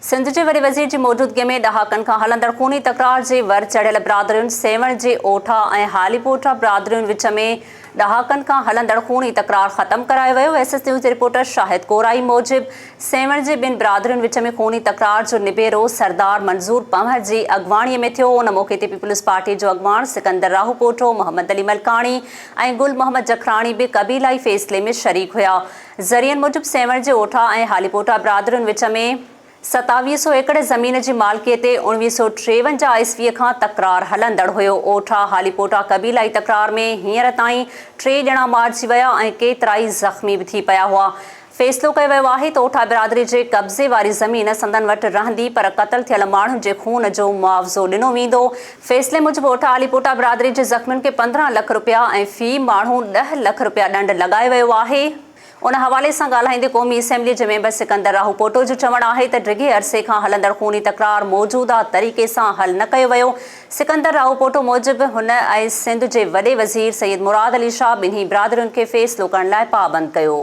सिंध जे वॾे वज़ीर जी मौजूदगीअ में ॾहाकनि खां हलंदड़ खूनी तकरार जे वर चढ़ियल बिरादरियुनि सेवण जे ओठा ऐं हालीपोटा बिरादरियुनि विच में ॾहाकनि खां हलंदड़ खूनी तकरार ख़त्म करायो वियो। एसएस न्यूज़ जे रिपोर्टर शाहिद कोराई मूजिबि सेवण जे ॿिनि बिरादरियुनि विच में खूनी तकरार जो निबेरो सरदार मंज़ूर पंवर जी अॻवाणीअ में थियो। उन मौक़े ते पीपल्स पार्टी जो अॻवान सिकंदर राहूपोटो, मोहम्मद अली मलकाणी ऐं गुल मोहम्मद जखराणी बि क़बीलाई फ़ैसिले में शरीक हुआ। ज़रियनि मूजिबि सेवण जे ओठा ऐं हालीपोटा बिरादरियुनि विच में 2700 एकड़ ज़मीन जी मालिकीअ ते 1953 ईस्वीअ खां तकरार हलंदड़ हुयो। ओठा हालीपोटा क़बीलाई तकरार में हींअर ताईं 3 ॼणा मारिजी विया ऐं केतिराई ज़ख़्मी बि थी पिया हुआ। फ़ैसिलो कयो वियो आहे त ओठा बिरादरी जे कब्ज़े वारी ज़मीन संदन वटि रहंदी, पर क़त्ल थियल माण्हुनि जे खून जो मुआवज़ो ॾिनो वेंदो। फ़ैसिले मूजिबि ओठा हालीपोटा बिरादरी जे ज़ख़्मियुनि खे 15 लख रुपया ऐं फ़ी माण्हू 10 लख रुपया ॾंड लॻायो वियो आहे। उन हवाले सां ॻाल्हाईंदे क़ौमी असेंबली जे मेंबर सिकंदर राहूपोटो जो चवणु आहे त डिघे अरसे खां हलंदड़ खूनी तकरार मौजूदा तरीक़े सां हल न कयो वियो। सिकंदर राहूपोटो मूजिबि हुन ऐं सिंध जे वॾे वज़ीर सैयद मुराद अली शाह ॿिन्ही बिरादरियुनि खे फ़ैसिलो करण लाइ पाबंद कयो।